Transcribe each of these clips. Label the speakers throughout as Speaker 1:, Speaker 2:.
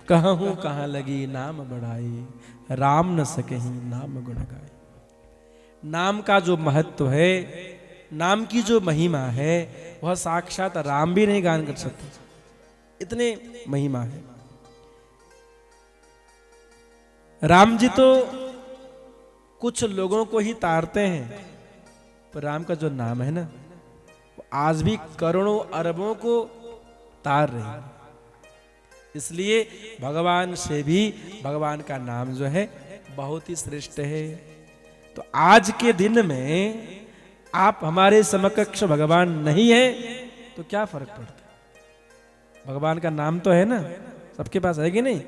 Speaker 1: कहूँ कहाँ लगी नाम बढ़ाई, राम न सकेही नाम गुण गाई। नाम का जो महत्व है, नाम की जो महिमा है, वह साक्षात राम भी नहीं गान कर सकते, इतने महिमा है। राम जी तो कुछ लोगों को ही तारते हैं, पर राम का जो नाम है ना, वो आज भी करोड़ों अरबों को तार रही है। इसलिए भगवान से भी भगवान का नाम जो है बहुत ही श्रेष्ठ है। तो आज के दिन में आप हमारे समकक्ष भगवान नहीं है तो क्या फर्क पड़ता है? भगवान का नाम तो है ना, सबके पास है कि नहीं?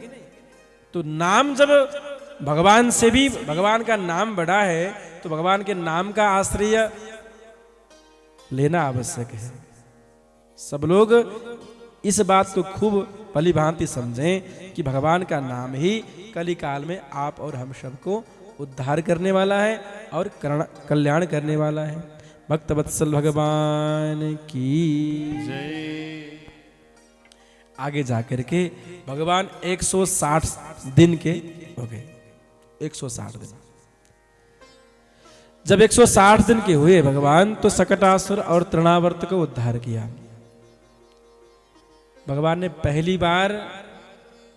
Speaker 1: तो नाम जब भगवान से भी भगवान का नाम बड़ा है, तो भगवान के नाम का आश्रय लेना आवश्यक है। सब लोग इस बात को खूब भली भांति समझें कि भगवान का नाम ही कली काल में आप और हम सबको उद्धार करने वाला है और कल्याण करने वाला है। भक्त वत्सल भगवान की
Speaker 2: जय।
Speaker 1: आगे जाकर के भगवान 160 दिन के हो गए। 160 दिन जब 160 दिन के हुए भगवान, तो सकटासुर और तृणावर्त को उद्धार किया। भगवान ने पहली बार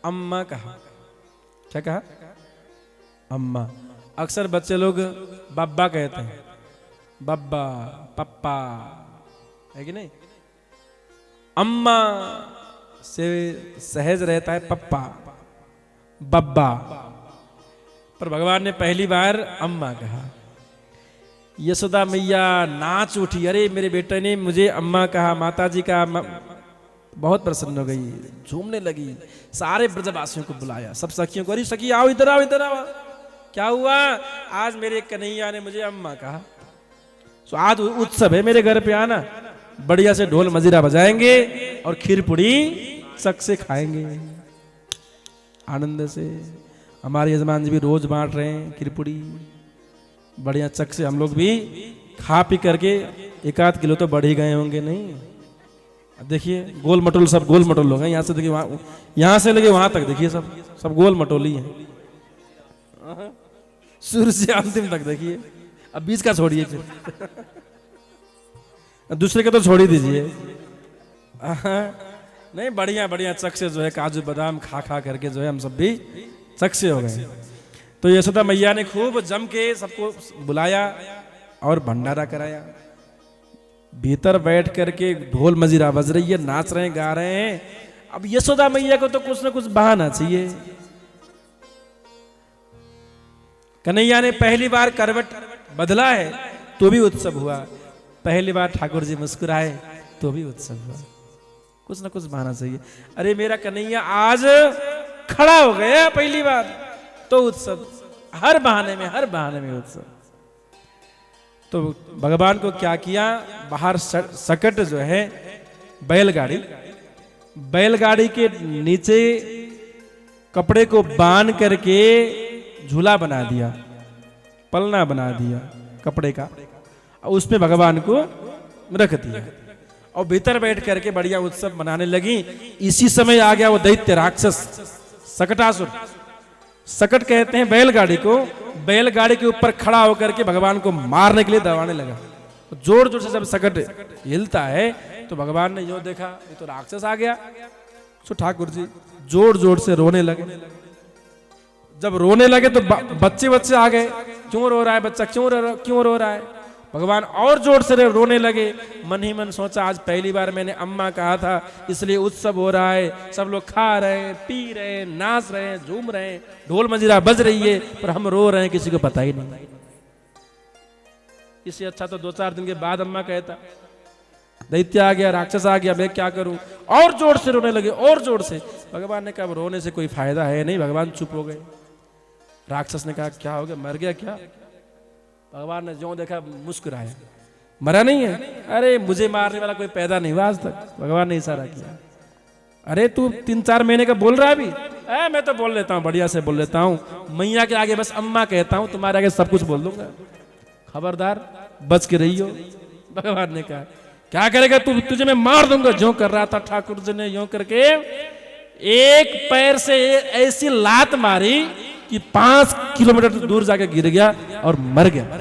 Speaker 1: अम्मा कहा। क्या कहा? अम्मा। अक्सर बच्चे लोग बब्बा कहते हैं, बब्बा, पप्पा, है कि नहीं? अम्मा से सहज रहता है पप्पा, बब्बा, पर भगवान ने पहली बार अम्मा कहा। यशोदा मैया नाच उठी, अरे मेरे बेटे ने मुझे अम्मा कहा, माता जी का बहुत प्रसन्न हो गई, झूमने लगी। सारे ब्रजवासियों को बुलाया, सब सखियों को, अरे सखी आओ, इधर आओ, इधर आओ। क्या हुआ? आज मेरे कन्हैया ने मुझे अम्मा कहा। तो आज उत्सव है, मेरे घर पे आना, बढ़िया से ढोल मजीरा बजाएंगे और खीर पूड़ी चक से खाएंगे आनंद से। हमारे यजमान जी भी रोज बांट रहे हैं खीर पूड़ी, बढ़िया चक से हम लोग भी खा पी करके 1-8 किलो तो बढ़ ही गए होंगे। नहीं, देखिए गोल मटोल, सब गोल मटोल लोग हैं। यहाँ से देखिए वहां, यहाँ से लगे वहां तक देखिए, सब गोल मटोली हैं, शुरू से अंतिम तक देखिए। अब बीच का छोड़िए, फिर दूसरे का तो छोड़ ही दीजिए। नहीं, बढ़िया बढ़िया चक से जो है काजू बादाम खा खा करके जो है हम सब भी चक से हो गए। तो यशोदा मैया ने खूब जम के सबको बुलाया और भंडारा कराया। भीतर बैठ करके ढोल मजीरा बज रही है, नाच रहे हैं, गा रहे हैं। अब यशोदा मैया को तो कुछ ना कुछ बहाना चाहिए। कन्हैया ने पहली बार करवट बदला है तो भी उत्सव हुआ, पहली बार ठाकुर जी मुस्कुराए तो भी उत्सव हुआ। कुछ ना कुछ बहाना चाहिए। अरे मेरा कन्हैया आज खड़ा हो गया पहली बार तो उत्सव, हर बहाने में उत्सव। तो भगवान को क्या किया, बाहर सकट जो है बैलगाड़ी के नीचे कपड़े को बांध करके झूला बना दिया, पलना बना दिया कपड़े का, और उसमें भगवान को रख दिया और भीतर बैठ करके बढ़िया उत्सव मनाने लगी। इसी समय आ गया वो दैत्य राक्षस सकटासुर। सकट कहते हैं बैलगाड़ी को। बैलगाड़ी के ऊपर खड़ा होकर के भगवान को मारने के लिए दबाने लगा। जोर जोर से जब सकट हिलता है तो भगवान ने यो देखा, ये तो राक्षस आ गया। तो ठाकुर जी जोर जोर से रोने लगे। जब रोने लगे तो बच्चे आ गए, क्यों रो रहा है बच्चा, क्यों रो रहा है? भगवान और जोर से रोने लगे। मन ही मन सोचा, आज पहली बार मैंने अम्मा कहा था, इसलिए उत्सव हो रहा है, सब लोग खा रहे हैं, पी रहे हैं, नाच रहे हैं, झूम रहे हैं, ढोल मजीरा बज रही है, पर हम रो रहे हैं, किसी को पता ही नहीं। इससे अच्छा तो 2-4 दिन के बाद अम्मा कहता। दैत्य आ गया, राक्षस आ गया, मैं क्या करूं? और जोर से रोने लगे, और जोर से। भगवान ने कहा रोने से कोई फायदा है नहीं। भगवान चुप हो गए। राक्षस ने कहा क्या हो गया, मर गया क्या? भगवान ने जो देखा मुस्कुराया, मरा नहीं है। अरे मुझे मारने वाला कोई पैदा नहीं हुआ आज तक। भगवान ने इशारा किया, अरे तू 3-4 महीने का बोल रहा है अभी? मैं तो बोल लेता हूँ, बढ़िया से बोल लेता हूँ। मैया के आगे बस अम्मा कहता हूँ, तुम्हारे आगे सब कुछ बोल दूंगा, खबरदार बच के रहियो। भगवान ने कहा क्या करेगा तू? तुझे मैं मार दूंगा। जो कर रहा था ठाकुर जी ने यो करके एक पैर से ऐसी लात मारी कि 5 किलोमीटर दूर जाके गिर गया और मर गया।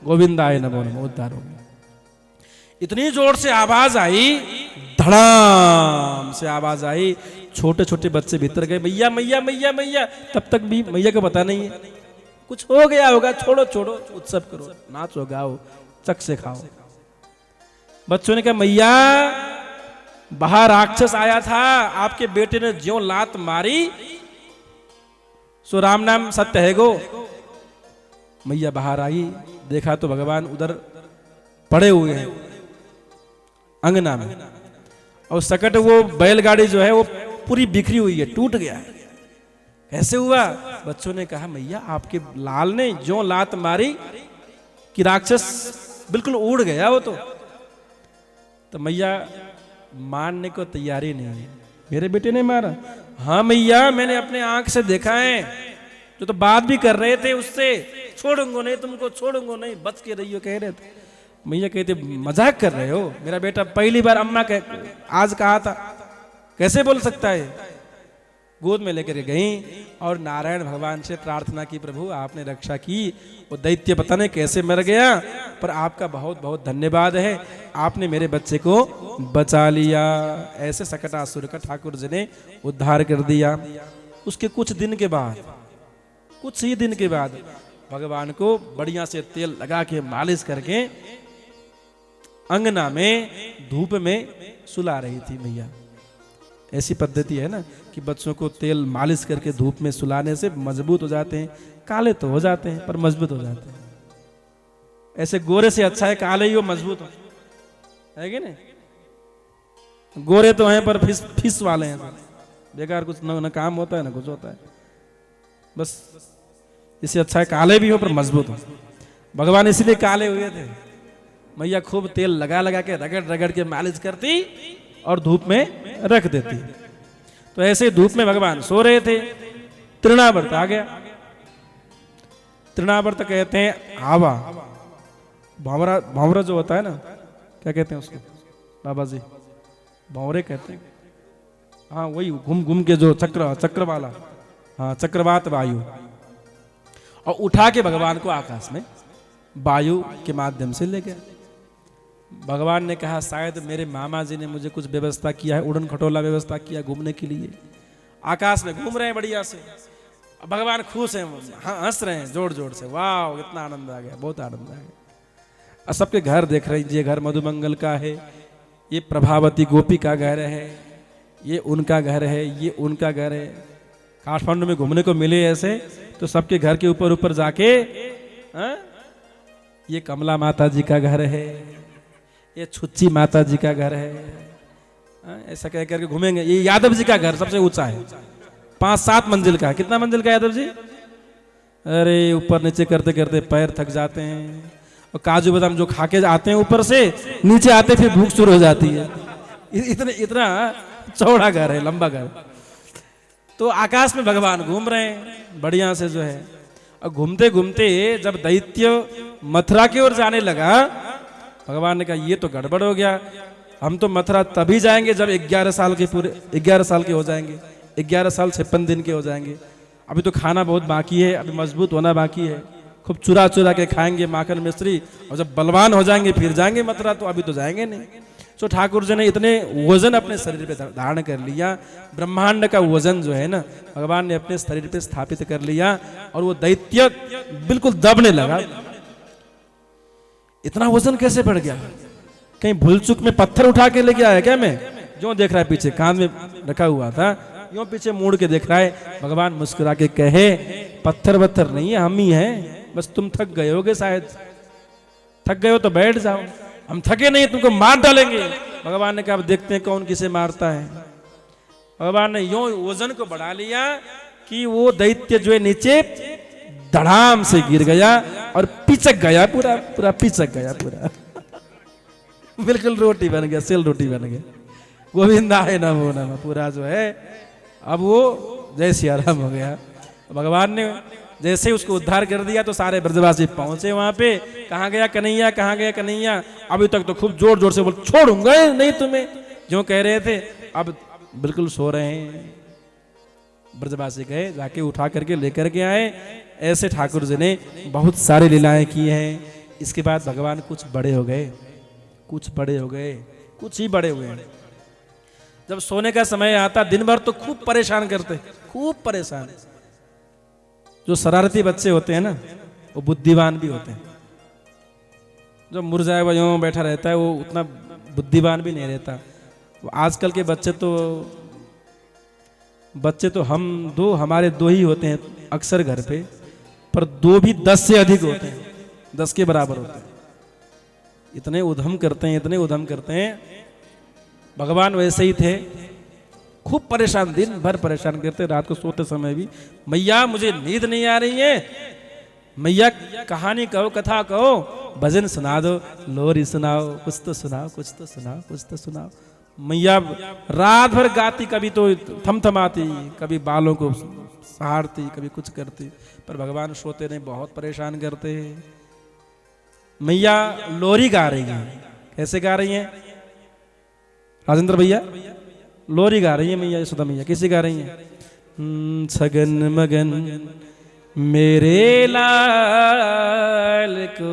Speaker 1: गोविंदाय नमो नमः, उद्धार हो गया। इतनी जोर से आवाज आई, धड़ाम से आवाज आई, छोटे छोटे बच्चे भीतर गए, मैया मैया मैया मैया। तब तक भी मैया को पता नहीं है, कुछ हो गया होगा, छोड़ो छोड़ो, उत्सव करो, नाचो गाओ, चक से खाओ। बच्चों ने कहा मैया बाहर राक्षस आया था, आपके बेटे ने ज्यों लात मारी सो राम नाम सत्य है गो। मैया बाहर आई, देखा तो भगवान उधर पड़े हुए हैं अंगना में, और सकट वो बैलगाड़ी जो है वो पूरी बिखरी हुई है, टूट गया है। कैसे हुआ? बच्चों ने कहा मैया आपके लाल ने जो लात मारी कि राक्षस बिल्कुल उड़ गया वो तो मैया मानने को तैयारी नहीं है, मेरे बेटे ने मारा। हाँ मैया मैंने अपने आंख से देखा है, जो तो बात भी कर रहे थे उससे, छोड़ूंगा नहीं तुमको, छोड़ूंगा नहीं, बच के रहियो कह रहे थे। मैया कहते मजाक कर रहे हो, मेरा बेटा पहली बार अम्मा आज कहा था, कैसे बोल सकता है। गोद में लेकर गई और नारायण भगवान से प्रार्थना की, प्रभु आपने रक्षा की, वो दैत्य पता नहीं कैसे मर गया, पर आपका बहुत बहुत धन्यवाद है, आपने मेरे बच्चे को बचा लिया। ऐसे सकटासुर का ठाकुर जी ने उद्धार कर दिया। उसके कुछ ही दिन के बाद भगवान को बढ़िया से तेल लगा के मालिश करके अंगना में धूप में सुला रही थी मैया। ऐसी पद्धति है ना कि बच्चों को तेल मालिश करके धूप में सुलाने से मजबूत हो जाते हैं, काले तो हो जाते हैं पर मजबूत हो जाते हैं। ऐसे गोरे से अच्छा है काले ही हो मजबूत हो, है कि नहीं? गोरे तो हैं पर फीस वाले हैं, बेकार कुछ न काम होता है ना कुछ होता है। बस इससे अच्छा है काले भी हो पर मजबूत हो। भगवान इसलिए काले हुए थे। मैया खूब तेल लगा लगा के रगड़ रगड़ के मालिश करती और धूप में रख देती। तो ऐसे धूप में भगवान सो रहे थे, तृणावर्त आ गया। तृणावर्त कहते हैं आवा, भंवरा जो होता है ना, क्या कहते हैं उसको बाबा जी? भंवरे कहते हैं। हाँ वही घूम घूम के जो चक्र वाला, हाँ चक्रवात वायु, और उठा के भगवान को आकाश में वायु के माध्यम से ले गया। भगवान ने कहा शायद मेरे मामा जी ने मुझे कुछ व्यवस्था किया है, उड़न खटोला व्यवस्था किया घूमने के लिए। आकाश में घूम रहे हैं बढ़िया से, भगवान खुश हैं, हंस रहे हैं जोर जोर से, वाह इतना आनंद आ गया, बहुत आनंद आ गया। और सबके घर देख रहे हैं, ये घर मधुमंगल का है, ये प्रभावती गोपी का घर है, ये उनका घर है, ये उनका घर है। काठमांडू में घूमने को मिले ऐसे, तो सबके घर के ऊपर ऊपर जाके ये कमला माता जी का घर है, ये छुच्ची माता जी का घर है, ऐसा कह करके घूमेंगे। ये यादव जी का घर सबसे ऊंचा है, 5-7 मंजिल का। कितना मंजिल का यादव जी? अरे ऊपर नीचे करते करते पैर थक जाते हैं, और काजू बादाम जो खा के आते हैं ऊपर से, नीचे आते फिर भूख शुरू हो जाती है। इतना चौड़ा घर है, लंबा घर। तो आकाश में भगवान घूम रहे हैं बढ़िया से जो है। और घूमते घूमते जब दैत्य मथुरा की ओर जाने लगा, भगवान ने कहा ये तो गड़बड़ हो गया, हम तो मथुरा तभी जाएंगे जब 11 साल के पूरे 11 साल के हो जाएंगे, 11 साल 56 दिन के हो जाएंगे। अभी तो खाना बहुत बाकी है, अभी मजबूत होना बाकी है, खूब चुरा चुरा के खाएंगे माखन मिश्री, और जब बलवान हो जाएंगे फिर जाएंगे मथुरा, तो अभी तो जाएंगे नहीं। तो ठाकुर जी ने इतने वजन अपने शरीर पे धारण कर लिया, ब्रह्मांड का वजन जो है ना भगवान ने अपने शरीर पे स्थापित कर लिया, और वो दैत्य बिल्कुल दबने लगा। इतना वजन कैसे बढ़ गया? कहीं भूल चूक में पत्थर उठा के ले गया है क्या? मैं जो देख रहा है पीछे कान में रखा हुआ था, यूं पीछे मुड़ के देख रहा है। भगवान मुस्कुरा के कहे पत्थर वत्थर नहीं है, हम ही हैं, बस तुम थक गए होगे, शायद थक गए हो तो बैठ जाओ, हम थके नहीं, तुमको मार डालेंगे। भगवान ने कहा अब देखते हैं कौन किसे मारता है। भगवान ने यूं वजन को बढ़ा लिया कि वो दैत्य जो है नीचे धड़ाम से गिर गया और पिचक गया, पूरा पूरा पिचक गया पूरा बिल्कुल रोटी बन गया, सेल रोटी बन गया। गोविंदा है नमो नमः, पूरा जो है अब वो जय सिया राम हो गया। भगवान ने जैसे उसको उद्धार कर दिया तो सारे ब्रजवासी पहुंचे वहां पे, कहाँ गया कन्हैया, कहाँ गया कन्हैया? अभी तक तो खूब जोर जोर से बोल छोड़ूंगा नहीं तुम्हें, जो कह रहे थे, अब बिल्कुल सो रहे हैं, ब्रजवासी गए, जाके उठा करके लेकर के आए। ऐसे ठाकुर जी ने बहुत सारी लीलाएं की हैं। इसके बाद भगवान कुछ बड़े हो गए, कुछ बड़े हो गए, कुछ ही बड़े हुए। जब सोने का समय आता दिन भर तो खूब परेशान करते, खूब परेशान। जो शरारती बच्चे होते हैं ना वो बुद्धिमान भी होते हैं। जो मुरझाया हुआ यूं बैठा रहता है वो उतना बुद्धिमान भी नहीं रहता। वो आजकल के बच्चे तो हमारे दो ही होते हैं अक्सर घर पे, पर दो भी 10 से अधिक होते हैं, 10 के बराबर होते हैं। इतने उधम करते हैं, इतने उधम करते हैं। भगवान वैसे ही थे, खूब परेशान, दिन भर परेशान करते। रात को सोते समय भी, मैया मुझे नींद नहीं आ रही है, मैया कहानी कहो, कथा कहो, भजन सुना दो, लोरी सुनाओ, कुछ तो सुनाओ, कुछ तो सुनाओ, कुछ तो सुनाओ। मैया रात भर गाती, कभी तो थमथमाती, कभी बालों को सहारती, कभी कुछ करती, पर भगवान सोते नहीं, बहुत परेशान करते। मैया लोरी गा रही है। कैसे गा रही हैं राजेंद्र भैया? लोरी गा रही है मैया यशोदा मैया। कैसे गा रही हैं? छगन मगन मेरे लाल को।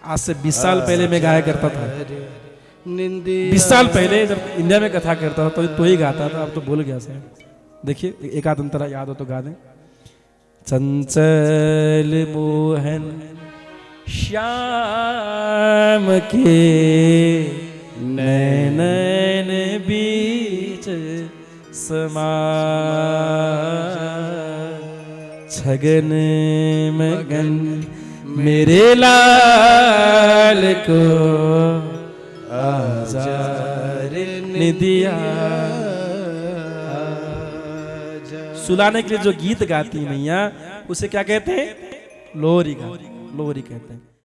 Speaker 1: आज से 20 साल पहले मैं गाया करता था। 20 साल पहले जब इंडिया में कथा करता था तो ही गाता था, अब तो भूल गया सर। देखिए एक आध अंतरा याद हो तो गा दें। चंचल मोहन श्याम के नैनन बीच समा, छगन मगन मेरे लाल को आजार निदिया। सुलाने के लिए जो गीत गाती मैया उसे क्या कहते हैं? लोरी कहते हैं।